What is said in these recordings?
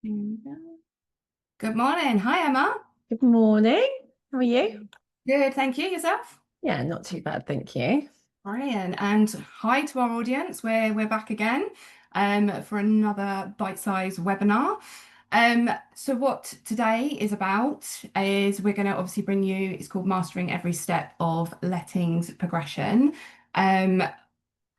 Here we go. Good morning. Hi, Emma. Good morning. How are you? Good, thank you. Yourself? Yeah, not too bad, thank you. Brilliant. And hi to our audience. We're back again for another bite-sized webinar. So what today is about is we're going to obviously bring you, it's called Mastering Every Step of Lettings Progression. In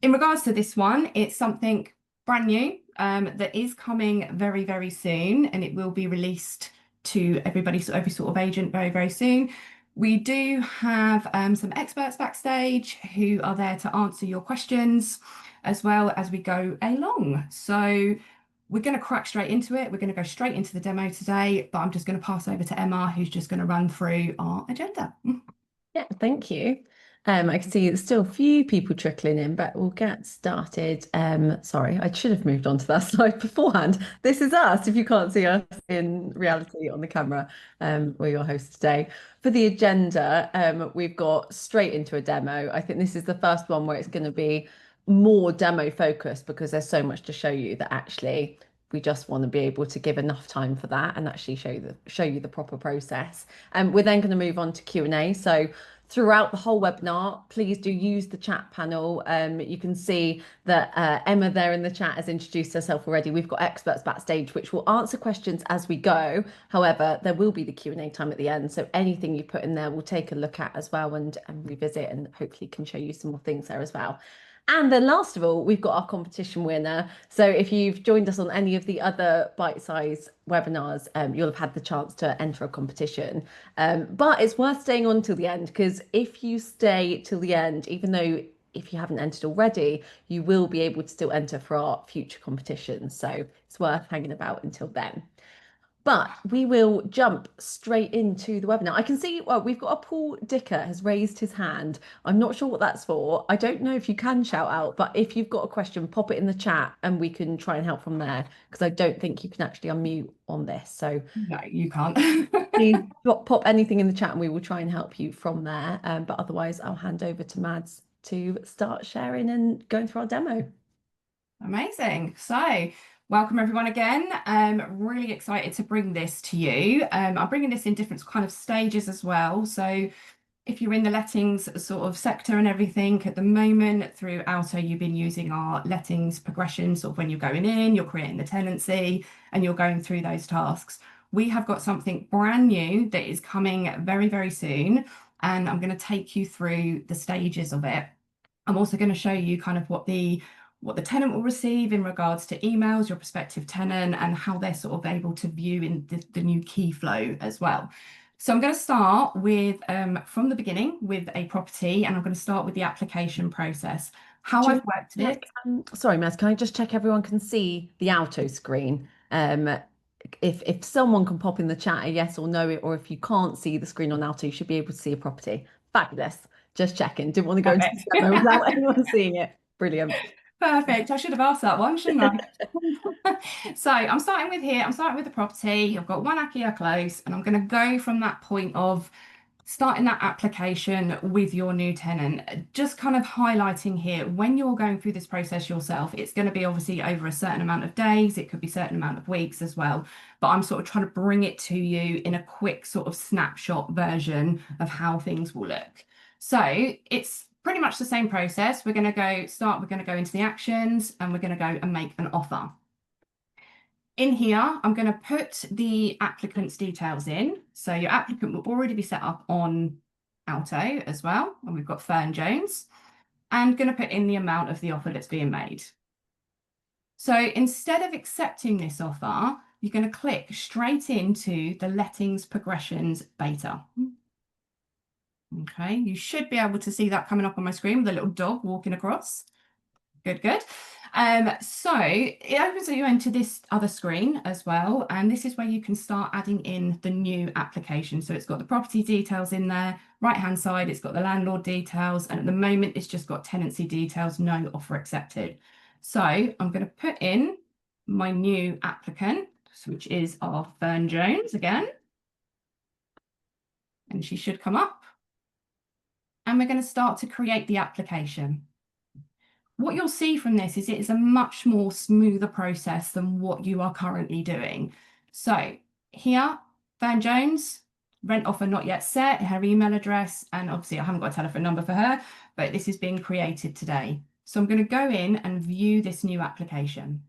regards to this one, it's something brand new that is coming very, very soon, and it will be released to everybody, so every sort of agent very, very soon. We do have some experts backstage who are there to answer your questions as well as we go along. So we're going to crack straight into it. We're going to go straight into the demo today, but I'm just going to pass over to Emma, who's just going to run through our agenda. Yeah, thank you. I can see there's still a few people trickling in, but we'll get started. Sorry, I should have moved on to that slide beforehand. This is us, if you can't see us in reality on the camera. We're your hosts today. For the agenda, we've got straight into a demo. I think this is the first one where it's going to be more demo focused because there's so much to show you that actually we just want to be able to give enough time for that and actually show you the proper process. And we're then going to move on to Q&A. So throughout the whole webinar, please do use the chat panel. You can see that Emma there in the chat has introduced herself already. We've got experts backstage, which will answer questions as we go. However, there will be the Q&A time at the end. So anything you put in there, we'll take a look at as well and revisit, and hopefully can show you some more things there as well. And then last of all, we've got our competition winner. So if you've joined us on any of the other bite-size webinars, you'll have had the chance to enter a competition. But it's worth staying on till the end, because if you stay till the end, even though if you haven't entered already, you will be able to still enter for our future competitions. So it's worth hanging about until then. But we will jump straight into the webinar. I can see, well, we've got a Paul Dicker has raised his hand. I'm not sure what that's for. I don't know if you can shout out, but if you've got a question, pop it in the chat and we can try and help from there, because I don't think you can actually unmute on this. So No, you can't. please pop anything in the chat and we will try and help you from there. But otherwise, I'll hand over to Mads to start sharing and going through our demo. Amazing. So, welcome everyone again. I'm really excited to bring this to you. I'm bringing this in different kind of stages as well. So, if you're in the lettings sort of sector and everything at the moment through Alto, you've been using our lettings progression, sort of when you're going in, you're creating the tenancy and you're going through those tasks. We have got something brand new that is coming very, very soon. And I'm going to take you through the stages of it. I'm also going to show you kind of what the tenant will receive in regards to emails, your prospective tenant, and how they're sort of able to view in the new key flow as well. So I'm going to start with from the beginning with a property, and I'm going to start with the application process. How I've worked it. Sorry, Mads, can I just check everyone can see the Alto screen? If someone can pop in the chat a yes or no, or if you can't see the screen on Alto, you should be able to see a property. Fabulous. Just checking. Didn't want to go into Perfect. the demo without anyone seeing it. Brilliant. Perfect. I should have asked that one, shouldn't I? So I'm starting with here. I'm starting with the property. I've got one Akia close, and I'm going to go from that point of starting that application with your new tenant. Just kind of highlighting here, when you're going through this process yourself, it's going to be obviously over a certain amount of days. It could be a certain amount of weeks as well. But I'm sort of trying to bring it to you in a quick sort of snapshot version of how things will look. So it's pretty much the same process. We're going to go into the actions, and we're going to go and make an offer. In here, I'm going to put the applicant's details in. So your applicant will already be set up on Alto as well. And we've got Fern Jones, and going to put in the amount of the offer that's being made. So instead of accepting this offer, you're going to click straight into the lettings progressions beta. Okay, you should be able to see that coming up on my screen with a little dog walking across. Good, good. So it opens you into this other screen as well, and this is where you can start adding in the new application. So it's got the property details in there, right-hand side, it's got the landlord details, and at the moment it's just got tenancy details, no offer accepted. So I'm going to put in my new applicant, which is our Fern Jones again, and she should come up. And we're going to start to create the application. What you'll see from this is it is a much more smoother process than what you are currently doing. So here, Van Jones, rent offer not yet set, her email address, and obviously I haven't got a telephone number for her, but this is being created today. So I'm going to go in and view this new application.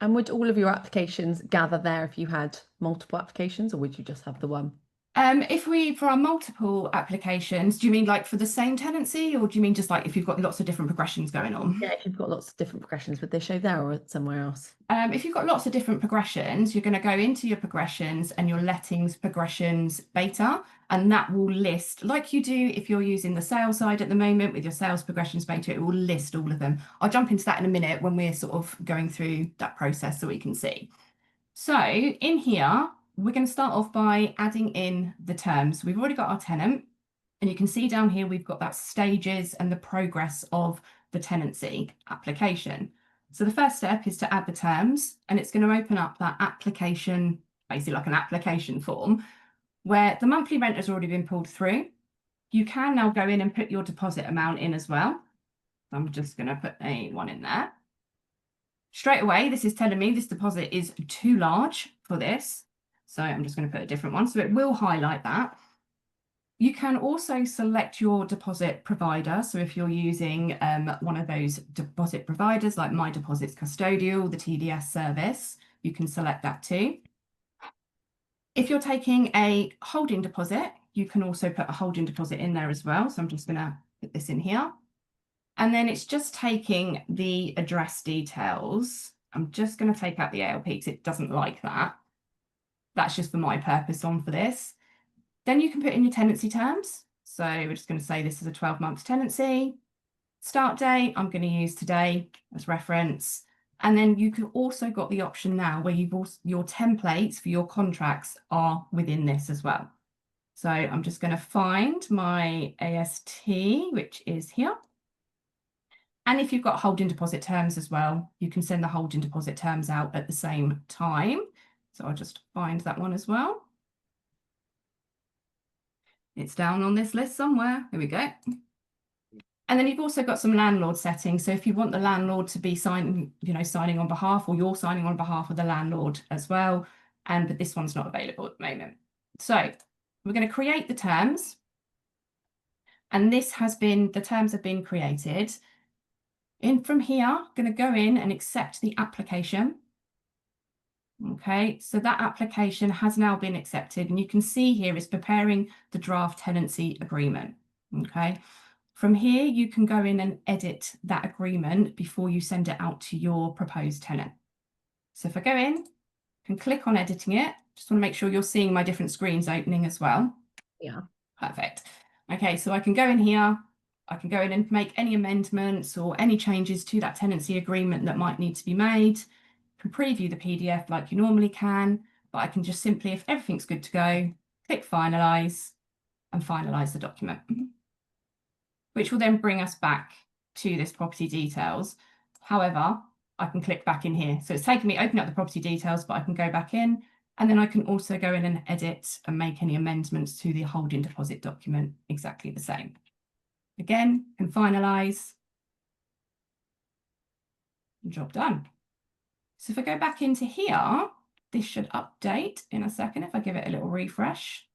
And would all of your applications gather there if you had multiple applications, or would you just have the one? For our multiple applications, do you mean like for the same tenancy, or do you mean just like if you've got lots of different progressions going on? Yeah, if you've got lots of different progressions, would they show there or somewhere else? If you've got lots of different progressions, you're going to go into your progressions and your lettings progressions beta, and that will list, like you do if you're using the sales side at the moment with your sales progressions beta, it will list all of them. I'll jump into that in a minute when we're sort of going through that process so we can see. So in here, we're going to start off by adding in the terms. We've already got our tenant, and you can see down here we've got that stages and the progress of the tenancy application. So the first step is to add the terms, and it's going to open up that application, basically like an application form, where the monthly rent has already been pulled through. You can now go in and put your deposit amount in as well. I'm just going to put a one in there. Straight away, this is telling me this deposit is too large for this. So I'm just going to put a different one. So it will highlight that. You can also select your deposit provider. So if you're using one of those deposit providers like My Deposits Custodial, the TDS service, you can select that too. If you're taking a holding deposit, you can also put a holding deposit in there as well. So I'm just going to put this in here. And then it's just taking the address details. I'm just going to take out the ALP because it doesn't like that. That's just for my purpose on for this. Then you can put in your tenancy terms. So we're just going to say this is a 12-month tenancy. Start date, I'm going to use today as reference. And then you can also got the option now where you've also, your templates for your contracts are within this as well. So I'm just going to find my AST, which is here. And if you've got holding deposit terms as well, you can send the holding deposit terms out at the same time. So I'll just find that one as well. It's down on this list somewhere. Here we go. And then you've also got some landlord settings. So if you want the landlord to be signing on behalf, or you're signing on behalf of the landlord as well. But this one's not available at the moment. So we're going to create the terms. And the terms have been created. From here, I'm going to go in and accept the application. Okay, so that application has now been accepted, and you can see here it's preparing the draft tenancy agreement. Okay, from here, you can go in and edit that agreement before you send it out to your proposed tenant. So if I go in and click on editing it, just want to make sure you're seeing my different screens opening as well. Yeah. Perfect. Okay, so I can go in here. I can go in and make any amendments or any changes to that tenancy agreement that might need to be made. Can preview the PDF like you normally can, but I can just simply, if everything's good to go, click finalize and finalize the document, which will then bring us back to this property details. However, I can click back in here. So it's taken me opening up the property details, but I can go back in, and then I can also go in and edit and make any amendments to the holding deposit document exactly the same. Again, can finalize. Job done. So if I go back into here, this should update in a second if I give it a little refresh.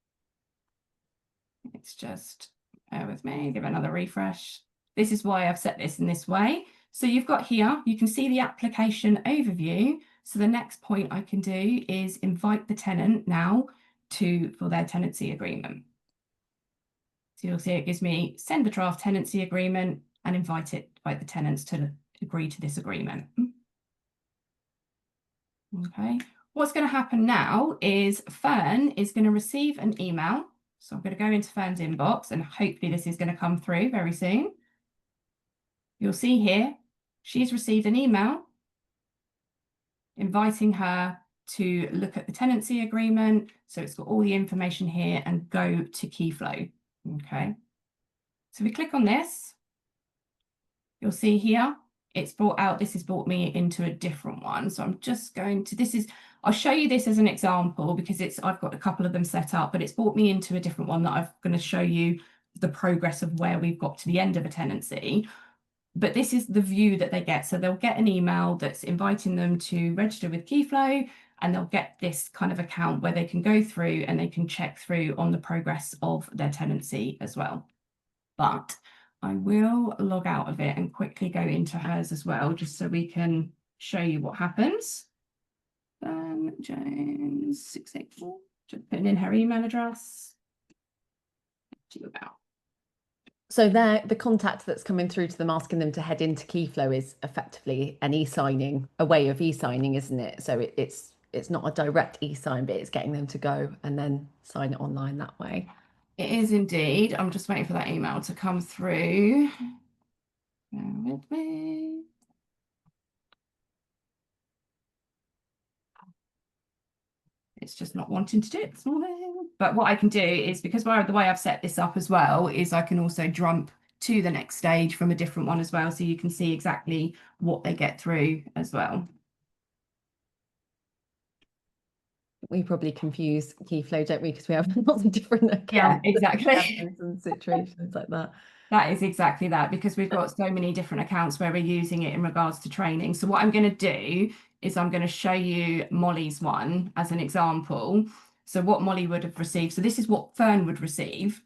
It's just, bear with me, give it another refresh. This is why I've set this in this way. So you've got here, you can see the application overview. So the next point I can do is invite the tenant now for their tenancy agreement. So you'll see it gives me send the draft tenancy agreement and invite the tenants to agree to this agreement. Okay, what's going to happen now is Fern is going to receive an email. So I'm going to go into Fern's inbox, and hopefully this is going to come through very soon. You'll see here, she's received an email inviting her to look at the tenancy agreement. So it's got all the information here and go to Keyflow. Okay, so we click on this. You'll see here, it's brought out, this has brought me into a different one. So I'm just going to, I'll show you this as an example because I've got a couple of them set up, but it's brought me into a different one that I'm going to show you the progress of where we've got to the end of a tenancy. But this is the view that they get. So they'll get an email that's inviting them to register with Keyflow. and they'll get this kind of account where they can go through and they can check through on the progress of their tenancy as well. But I will log out of it and quickly go into hers as well, just so we can show you what happens. Jones 684, just putting in her email address. So there, the contact that's coming through to them asking them to head into Keyflow is effectively an e-signing, a way of e-signing, isn't it? So it's not a direct e-sign, but it's getting them to go and then sign it online that way. It is indeed. I'm just waiting for that email to come through. Bear with me. It's just not wanting to do it this morning. But what I can do is, because the way I've set this up as well, is I can also jump to the next stage from a different one as well. So you can see exactly what they get through as well. We probably confuse Keyflow, don't we? Because we have lots of different accounts. Yeah, exactly. And situations like that. That is exactly that, because we've got so many different accounts where we're using it in regards to training. So what I'm going to do is I'm going to show you Molly's one as an example. So what Molly would have received. So this is what Fern would receive.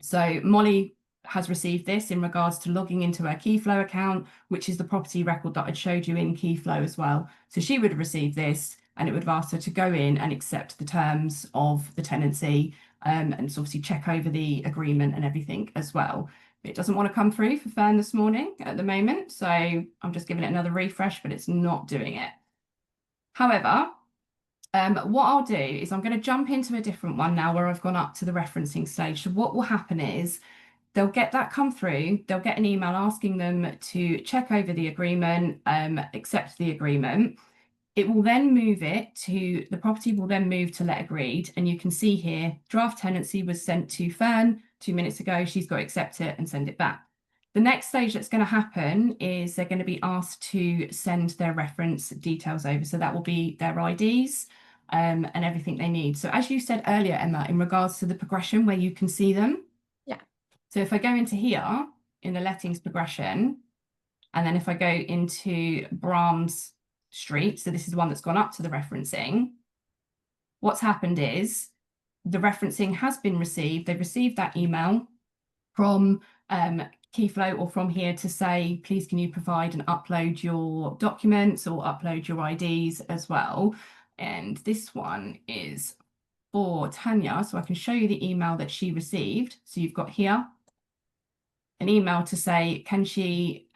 So Molly has received this in regards to logging into her Keyflow account, which is the property record that I showed you in Keyflow as well. So she would have received this, and it would have asked her to go in and accept the terms of the tenancy, and so obviously check over the agreement and everything as well. It doesn't want to come through for Fern this morning at the moment, so I'm just giving it another refresh, but it's not doing it. However, what I'll do is I'm going to jump into a different one now where I've gone up to the referencing stage. So what will happen is they'll get that come through, they'll get an email asking them to check over the agreement, accept the agreement. It will then move it to, the property will then move to let agreed. And you can see here, draft tenancy was sent to Fern 2 minutes ago. She's got to accept it and send it back. The next stage that's going to happen is they're going to be asked to send their reference details over. So that will be their IDs and everything they need. So as you said earlier, Emma, in regards to the progression where you can see them. Yeah. So if I go into here in the lettings progression, and then if I go into Brahms Street, so this is the one that's gone up to the referencing, what's happened is the referencing has been received. They've received that email from Keyflow or from here to say, please can you provide and upload your documents or upload your IDs as well. And this one is for Tanya, so I can show you the email that she received. So you've got here an email to say, can she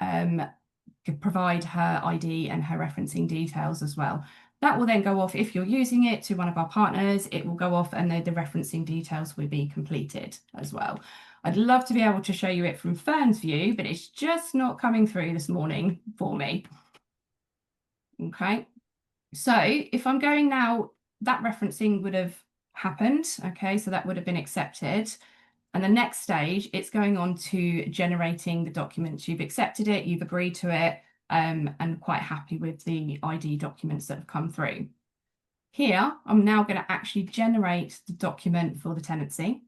provide her ID and her referencing details as well. That will then go off, if you're using it, to one of our partners. It will go off and the referencing details will be completed as well. I'd love to be able to show you it from Fern's view, but it's just not coming through this morning for me. Okay, so if I'm going now, that referencing would have happened. Okay, so that would have been accepted. And the next stage, it's going on to generating the documents. You've accepted it, you've agreed to it, and quite happy with the ID documents that have come through. Here, I'm now going to actually generate the document for the tenancy.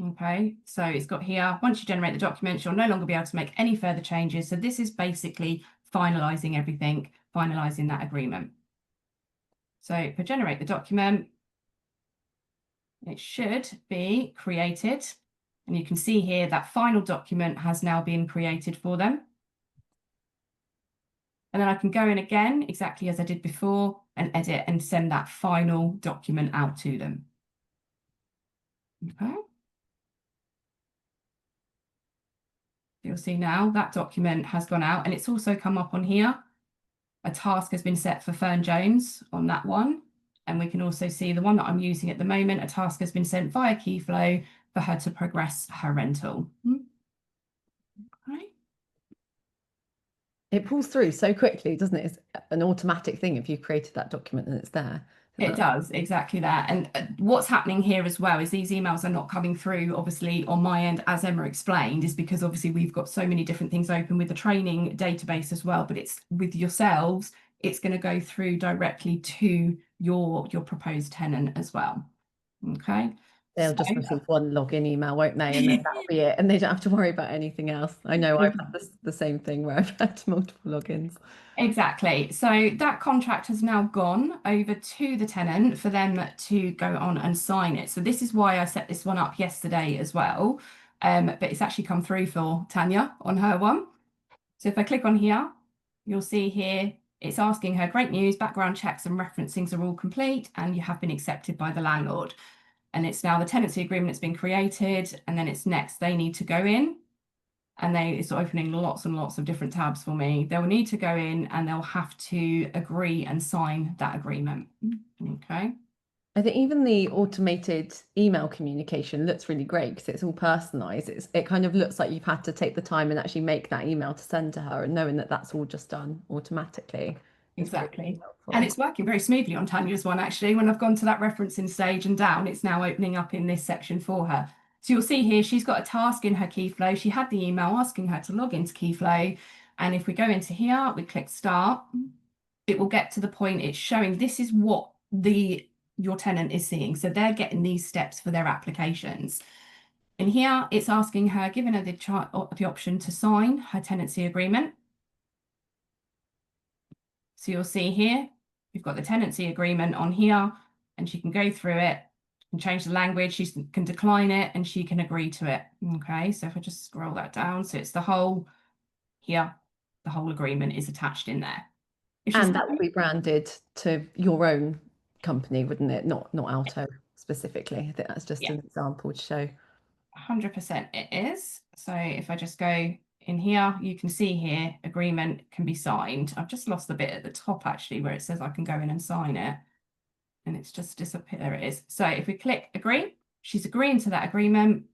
Okay, so it's got here, once you generate the documents, you'll no longer be able to make any further changes. So this is basically finalizing everything, finalizing that agreement. So for generate the document, it should be created. And you can see here that final document has now been created for them. And then I can go in again, exactly as I did before, and edit and send that final document out to them. Okay. You'll see now that document has gone out, and it's also come up on here. A task has been set for Fern Jones on that one. And we can also see the one that I'm using at the moment, a task has been sent via Keyflow for her to progress her rental. Okay. It pulls through so quickly, doesn't it? It's an automatic thing if you've created that document and it's there. It does, exactly that. And what's happening here as well is these emails are not coming through, obviously, on my end, as Emma explained, is because obviously we've got so many different things open with the training database as well, but it's with yourselves, it's going to go through directly to your proposed tenant as well. Okay. They'll just receive one login email, won't they? And then that'll be it. And they don't have to worry about anything else. I know I've had the same thing where I've had multiple logins. Exactly. So that contract has now gone over to the tenant for them to go on and sign it. So this is why I set this one up yesterday as well. But it's actually come through for Tanya on her one. So if I click on here, you'll see here it's asking her, great news, background checks and referencings are all complete and you have been accepted by the landlord. And it's now the tenancy agreement that's been created, and then it's next they need to go in, and it's opening lots and lots of different tabs for me. They'll need to go in and they'll have to agree and sign that agreement. Okay. I think even the automated email communication looks really great because it's all personalized. It kind of looks like you've had to take the time and actually make that email to send to her, and knowing that that's all just done automatically is really Exactly. And helpful. it's working very smoothly on Tanya's one, actually. When I've gone to that referencing stage and down, it's now opening up in this section for her. So you'll see here, she's got a task in her Keyflow. She had the email asking her to log into Keyflow. And if we go into here, we click start, it will get to the point it's showing this is what your tenant is seeing. So they're getting these steps for their applications. In here, it's asking her, giving her the option to sign her tenancy agreement. So you'll see here, we've got the tenancy agreement on here, and she can go through it and change the language. She can decline it and she can agree to it. Okay, so if I just scroll that down, so it's the whole here, the whole agreement is attached in there. If she's And that will happy, be branded to your own company, wouldn't it? Not Alto specifically. I think that's just yeah, an example to show. 100% it is. So if I just go in here, you can see here, agreement can be signed. I've just lost the bit at the top actually where it says I can go in and sign it. And it's just disappeared. There it is. So if we click agree, she's agreeing to that agreement.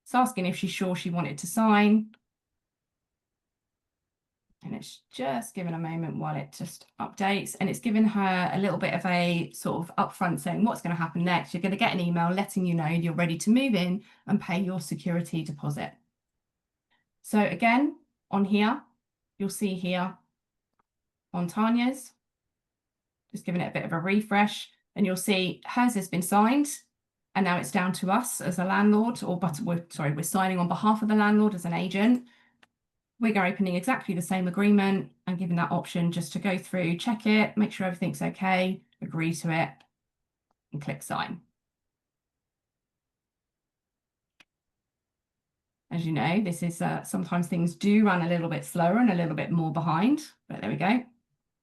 It's asking if she's sure she wanted to sign. And it's just given a moment while it just updates. And it's given her a little bit of a sort of upfront saying what's going to happen next. You're going to get an email letting you know you're ready to move in and pay your security deposit. So again, on here, you'll see here on Tanya's, just giving it a bit of a refresh, and you'll see hers has been signed. And now it's down to us as a landlord, we're signing on behalf of the landlord as an agent. We're opening exactly the same agreement and giving that option just to go through, check it, make sure everything's okay, agree to it, and click sign. As you know, this is sometimes things do run a little bit slower and a little bit more behind, but there we go.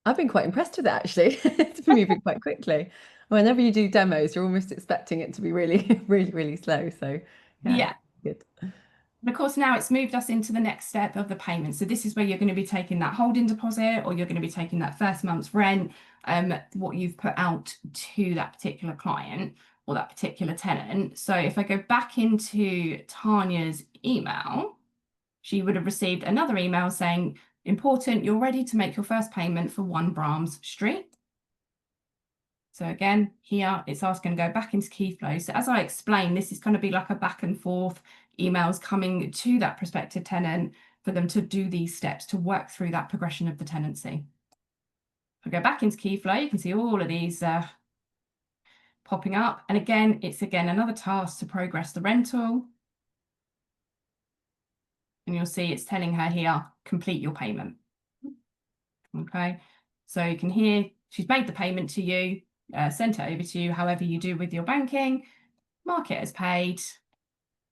I've been quite impressed with it actually. It's been moving quite quickly. Whenever you do demos, you're almost expecting it to be really, really, really slow. So yeah, Yeah. good. And of course, now it's moved us into the next step of the payment. So this is where you're going to be taking that holding deposit, or you're going to be taking that first month's rent, what you've put out to that particular client or that particular tenant. So if I go back into Tanya's email, she would have received another email saying, important, you're ready to make your first payment for 1 Brahms Street. So again, here it's asking to go back into Keyflow. So as I explained, this is going to be like a back and forth emails coming to that prospective tenant for them to do these steps to work through that progression of the tenancy. If I go back into Keyflow, you can see all of these popping up. And again, it's another task to progress the rental. And you'll see it's telling her here, complete your payment. Okay, so you can hear she's made the payment to you, sent it over to you, however you do with your banking, mark it as paid,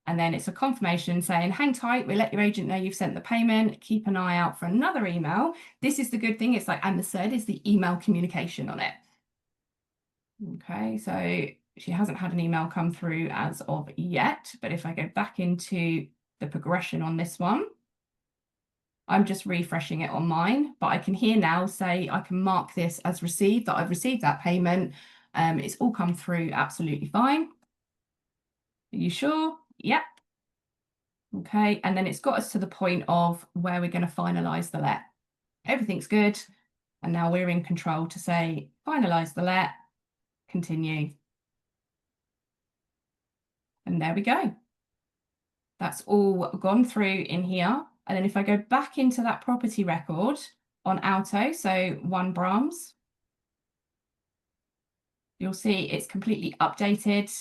and then it's a confirmation saying, hang tight, we'll let your agent know you've sent the payment, keep an eye out for another email. This is the good thing, it's like Emma said, is the email communication on it. Okay, so she hasn't had an email come through as of yet, but if I go back into the progression on this one, I'm just refreshing it on mine, but I can here now say I can mark this as received, that I've received that payment. It's all come through absolutely fine. Are you sure? Yep. Okay, and then it's got us to the point of where we're going to finalise the let. Everything's good, and now we're in control to say finalise the let, continue. And there we go. That's all gone through in here. And then if I go back into that property record on Alto, so 1 Brahms, you'll see it's completely updated.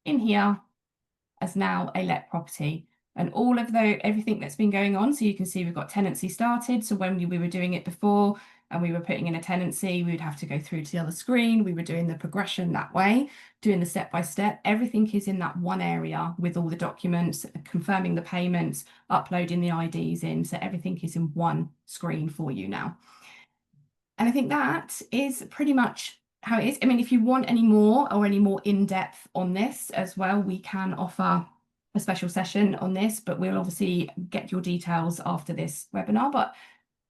in here as now a let property. And all of everything that's been going on. So you can see we've got tenancy started. So when we were doing it before and we were putting in a tenancy, we would have to go through to the other screen. We were doing the progression that way, doing the step by step. Everything is in that one area with all the documents, confirming the payments, uploading the IDs in. So everything is in one screen for you now. And I think that is pretty much how it is. I mean, if you want any more or any more in-depth on this as well, we can offer a special session on this, but we'll obviously get your details after this webinar. But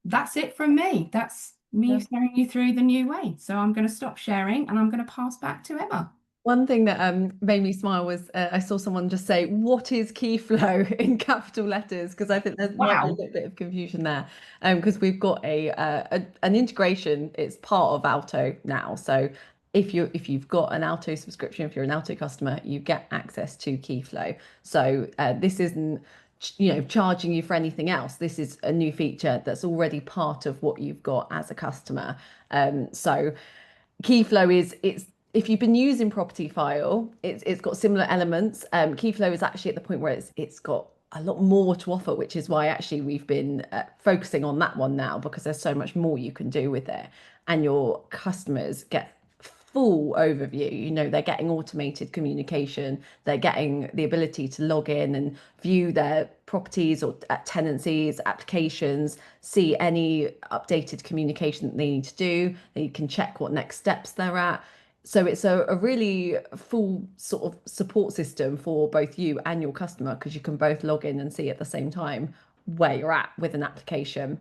that's it from me. That's me showing you through the new way. So I'm going to stop sharing and I'm going to pass back to Emma. One thing that made me smile was I saw someone just say, "What is key flow?" in capital letters, because I think there might be a Wow. little bit of confusion there. Because we've got an integration, it's part of Alto now. So if you've got an Alto subscription, if you're an Alto customer, you get access to key flow. So this isn't charging you for anything else. This is a new feature that's already part of what you've got as a customer. So Keyflow is it's if you've been using Property File, it's got similar elements. Keyflow is actually at the point where it's got a lot more to offer, which is why actually we've been focusing on that one now, because there's so much more you can do with it, and your customers get full overview. They're getting automated communication, they're getting the ability to log in and view their properties or tenancies, applications, see any updated communication that they need to do. They can check what next steps they're at. So it's a really full sort of support system for both you and your customer, because you can both log in and see at the same time where you're at with an application.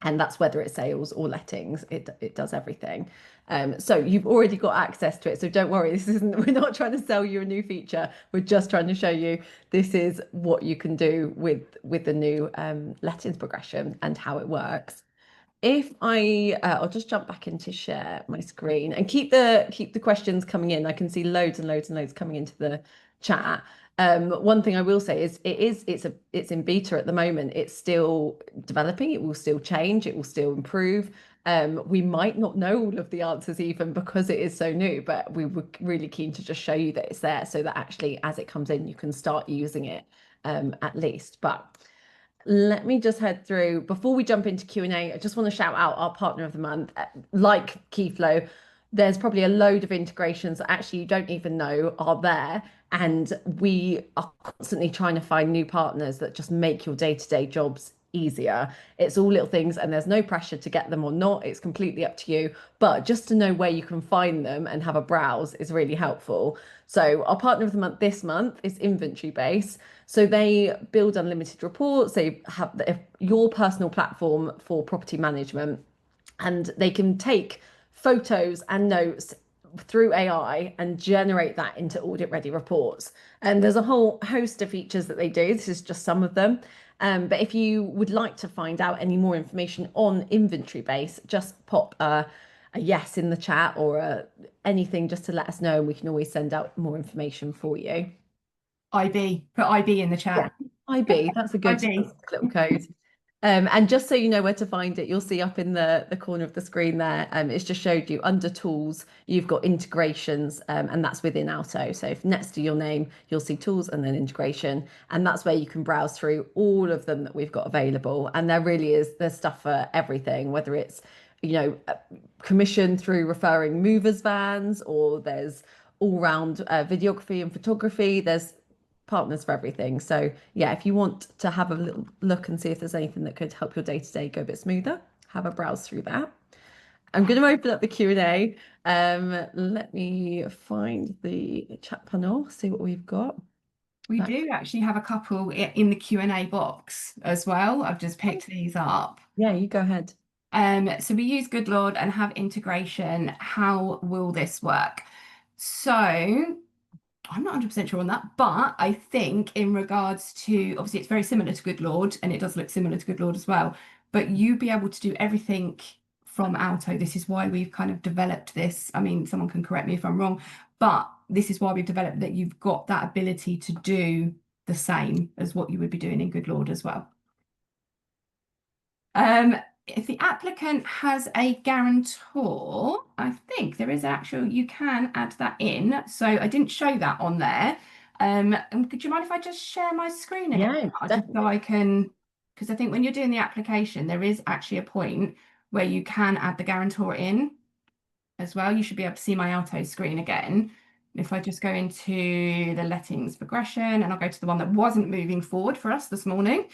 And that's whether it's sales or lettings, it does everything. So you've already got access to it. So don't worry, we're not trying to sell you a new feature. We're just trying to show you this is what you can do with the new lettings progression and how it works. If I'll just jump back into share my screen and keep the questions coming in. I can see loads and loads and loads coming into the chat. One thing I will say is it's in beta at the moment. It's still developing. It will still change. It will still improve. We might not know all of the answers even because it is so new, but we were really keen to just show you that it's there so that actually as it comes in, you can start using it at least. But let me just head through before we jump into Q&A. I just want to shout out our partner of the month. Like Keyflow, there's probably a load of integrations that actually you don't even know are there. And we are constantly trying to find new partners that just make your day-to-day jobs easier. It's all little things and there's no pressure to get them or not. It's completely up to you. But just to know where you can find them and have a browse is really helpful. So our partner of the month this month is Inventory Base. So they build unlimited reports. They have your personal platform for property management, and they can take photos and notes through AI and generate that into audit ready reports. And there's a whole host of features that they do. This is just some of them. But if you would like to find out any more information on Inventory Base, just pop a yes in the chat or anything just to let us know, and we can always send out more information for you. IB, put IB in the Yeah, chat. IB, that's a good IB. little code. And just so you know where to find it, you'll see up in the corner of the screen there, it's just showed you under tools, you've got integrations, and that's within Alto. So if next to your name, you'll see tools and then integration, and that's where you can browse through all of them that we've got available. And there's stuff for everything, whether it's, commission through referring movers vans, or there's all round videography and photography. There's partners for everything. So yeah, if you want to have a little look and see if there's anything that could help your day-to-day go a bit smoother, have a browse through that. I'm going to open up the Q&A. Let me find the chat panel, see what we've got. We do actually have a couple in the Q&A box as well. I've just picked these up. Yeah, you go ahead. So we use Good Lord and have integration. How will this work? So I'm not 100% sure on that, but I think in regards to, obviously it's very similar to Good Lord and it does look similar to Good Lord as well, but you be able to do everything from Alto. This is why we've kind of developed this. I mean, someone can correct me if I'm wrong, but this is why we've developed that you've got that ability to do the same as what you would be doing in Good Lord as well. if the applicant has a guarantor, I think there is actual, you can add that in. So I didn't show that on there. And could you mind if I just share my screen again? Yeah, Just so definitely. I can, because I think when you're doing the application, there is actually a point where you can add the guarantor in as well. You should be able to see my Alto screen again. If I just go into the lettings progression and I'll go to the one that wasn't moving forward for us this morning.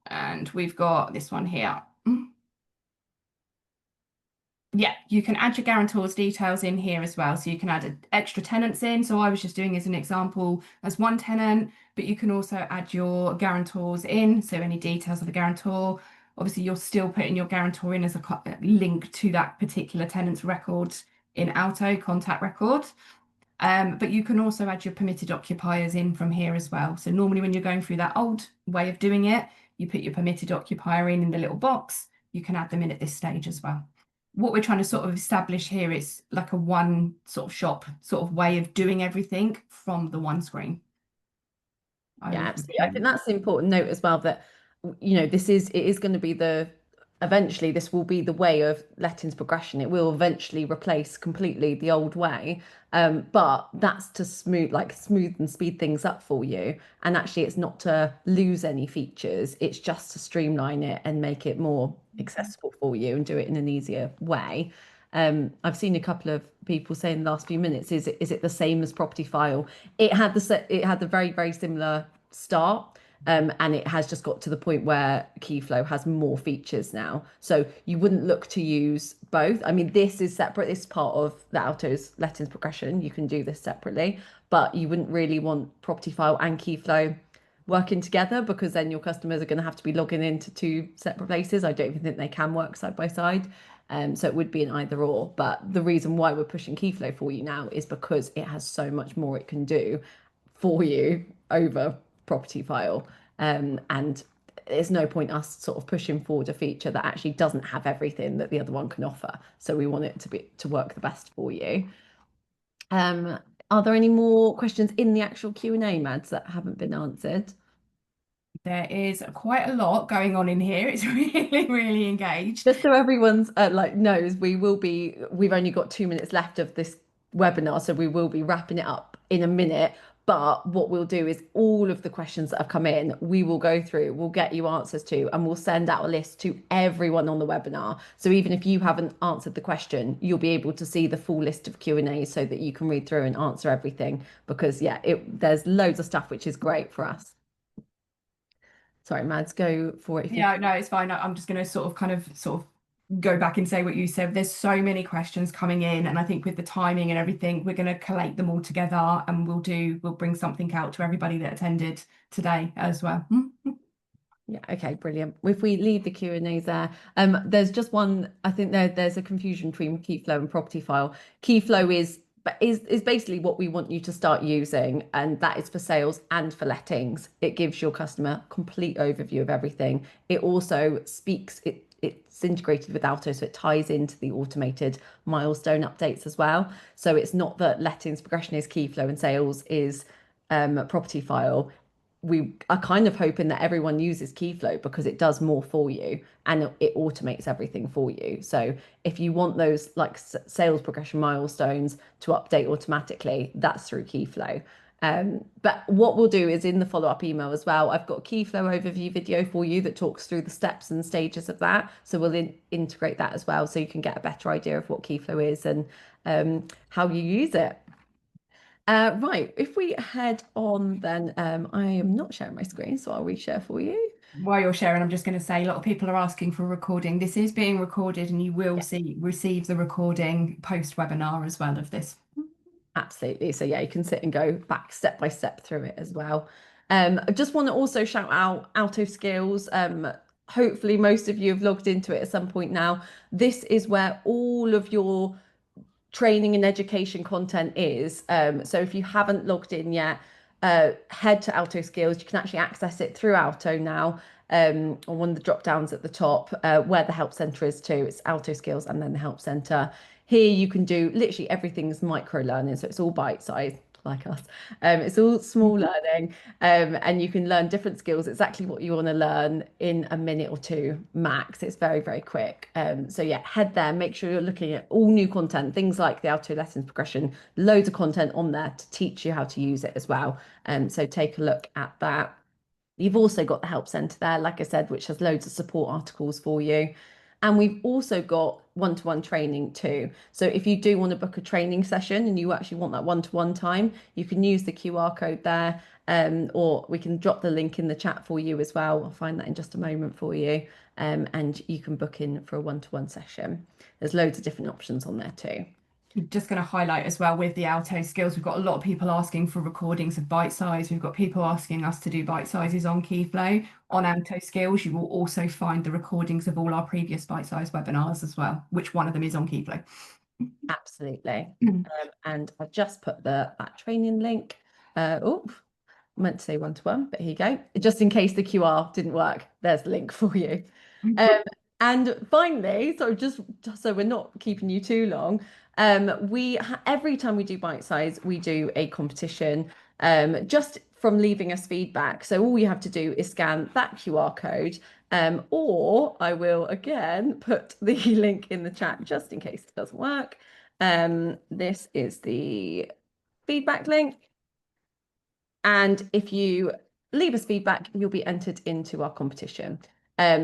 And we've got this one here. Yeah, you can add your guarantor's details in here as well. So you can add extra tenants in. So I was just doing as an example as one tenant, but you can also add your guarantors in. So any details of the guarantor. Obviously, you're still putting your guarantor in as a link to that particular tenant's record in Alto contact record. But you can also add your permitted occupiers in from here as well. So normally when you're going through that old way of doing it, you put your permitted occupier in the little box. You can add them in at this stage as well. What we're trying to sort of establish here is like a one sort of shop sort of way of doing everything from the one screen. Yeah, I absolutely. I think that's an important note as well that it is going to be the eventually this will be the way of lettings progression. It will eventually replace completely the old way. But that's to smooth and speed things up for you. And actually it's not to lose any features, it's just to streamline it and make it more accessible for you and do it in an easier way. I've seen a couple of people say in the last few minutes, is it the same as property file? It had the very, very similar start. And it has just got to the point where Keyflow has more features now. So you wouldn't look to use both. I mean, this is separate. This is part of the Alto's lettings progression. You can do this separately, but you wouldn't really want property file and Keyflow working together because then your customers are going to have to be logging into two separate places. I don't even think they can work side by side. So it would be an either or. But the reason why we're pushing Keyflow for you now is because it has so much more it can do for you over property file. And there's no point us sort of pushing forward a feature that actually doesn't have everything that the other one can offer. So we want it to work the best for you. Um, are there any more questions in the actual Q&A, Mads, that haven't been answered? There is quite a lot going on in here. It's really, really engaged. Just so everyone's knows, we've only got 2 minutes left of this webinar, so we will be wrapping it up in a minute. But what we'll do is all of the questions that have come in, we will go through, we'll get you answers to, and we'll send out a list to everyone on the webinar. So even if you haven't answered the question, you'll be able to see the full list of Q&A so that you can read through and answer everything. Because yeah, there's loads of stuff which is great for us. Sorry, Mads, go for it if you. Yeah, no, it's fine. I'm just going to sort of go back and say what you said. There's so many questions coming in, and I think with the timing and everything, we're going to collate them all together, and we'll bring something out to everybody that attended today as well. Yeah, okay, brilliant. If we leave the Q&As there, there's just one, I think there's a confusion between Keyflow and property file. Keyflow is basically what we want you to start using, and that is for sales and for lettings. It gives your customer complete overview of everything. It also it's integrated with Alto, so it ties into the automated milestone updates as well. So it's not that lettings progression is Keyflow and sales is property file. We are kind of hoping that everyone uses Keyflow because it does more for you and it automates everything for you. So if you want those like sales progression milestones to update automatically, that's through Keyflow. But what we'll do is in the follow-up email as well, I've got a Keyflow overview video for you that talks through the steps and stages of that. So we'll integrate that as well so you can get a better idea of what Keyflow is and how you use it. Right, if we head on then, I am not sharing my screen, so I'll reshare for you. While you're sharing, I'm just going to say a lot of people are asking for a recording. This is being recorded, and you will Yeah, receive the recording post webinar as well of this. absolutely. So yeah, you can sit and go back step by step through it as well. I just want to also shout out Alto Skills. Hopefully most of you have logged into it at some point now. This is where all of your training and education content is. So if you haven't logged in yet, head to Alto Skills. You can actually access it through Alto now on one of the drop downs at the top where the help center is too. It's Alto Skills and then the help center. Here you can do literally everything's micro learning. So it's all bite size. like us. It's all small learning, and you can learn different skills, exactly what you want to learn in a minute or two max. It's very, very quick. So yeah, head there, make sure you're looking at all new content, things like the Alto lessons progression, loads of content on there to teach you how to use it as well. So take a look at that. You've also got the help centre there, like I said, which has loads of support articles for you. And we've also got one-to-one training too. So if you do want to book a training session and you actually want that one-to-one time, you can use the QR code there, or we can drop the link in the chat for you as well. I'll find that in just a moment for you. And you can book in for a one-to-one session. There's loads of different options on there too. Just going to highlight as well with the Alto skills, we've got a lot of people asking for recordings of bite size. We've got people asking us to do bite sizes on Keyflow. On Alto skills, you will also find the recordings of all our previous bite size webinars as well, which one of them is on Keyflow. Absolutely. And I've just put that training link. Oh, meant to say one-to-one, but here you go. Just in case the QR didn't work, there's the link for you. And finally, so just so we're not keeping you too long, every time we do bite size, we do a competition just from leaving us feedback. So all you have to do is scan that QR code, or I will again put the link in the chat just in case it doesn't work. This is the feedback link. And if you leave us feedback, you'll be entered into our competition.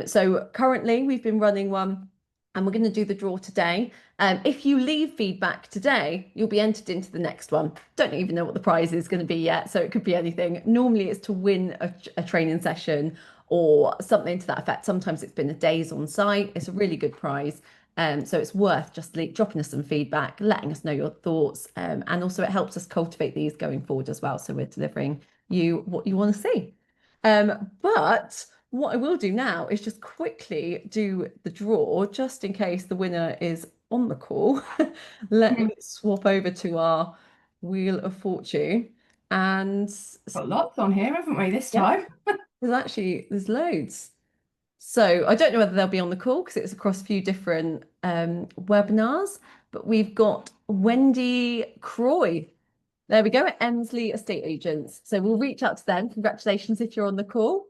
So currently we've been running one and we're going to do the draw today. If you leave feedback today, you'll be entered into the next one. Don't even know what the prize is going to be yet, so it could be anything. Normally it's to win a training session or something to that effect. Sometimes it's been a days on site. It's a really good prize. So it's worth just dropping us some feedback, letting us know your thoughts, and also it helps us cultivate these going forward as well. So we're delivering you what you want to see. But what I will do now is just quickly do the draw, just in case the winner is on the call. Let me swap over to our Wheel of Fortune. And Got lots on here, haven't we, this yeah, time? there's loads. So I don't know whether they'll be on the call because it's across a few different webinars, but we've got Wendy Croy. There we go, at Emsley Estate Agents. So we'll reach out to them. Congratulations if you're on the call.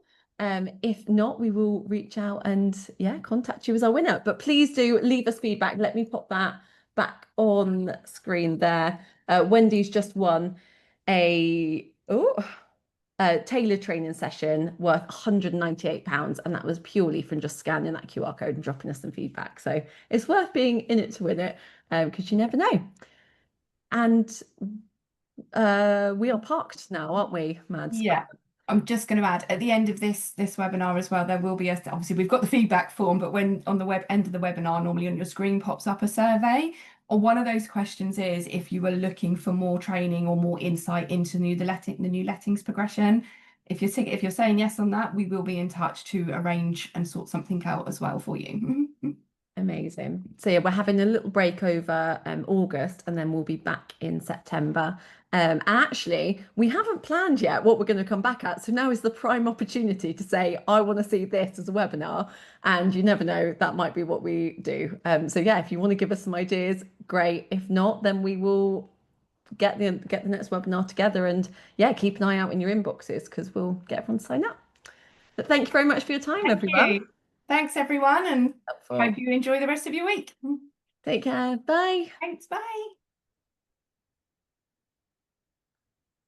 If not, we will reach out and yeah, contact you as our winner. But please do leave us feedback. Let me pop that back on screen there. Wendy's just won a tailored training session worth £198, and that was purely from just scanning that QR code and dropping us some feedback. So it's worth being in it to win it, because you never know. And we are parked now, aren't we, Mads? Yeah. I'm just going to add at the end of this webinar as well, there will be obviously we've got the feedback form, but when on the end of the webinar, normally on your screen pops up a survey. Or one of those questions is if you were looking for more training or more insight into the new lettings progression. If you're saying yes on that, we will be in touch to arrange and sort something out as well for you. Amazing. So yeah, we're having a little break over August, and then we'll be back in September. And actually, we haven't planned yet what we're going to come back at. So now is the prime opportunity to say, I want to see this as a webinar. And you never know, that might be what we do. So yeah, if you want to give us some ideas, great. If not, then we will get the next webinar together, and yeah, keep an eye out in your inboxes because we'll get everyone to sign up. But thank you very much for your time, Thank everyone. you. Thanks everyone, and Helpful. hope you enjoy the rest of your week. Take care. Bye. Thanks, bye.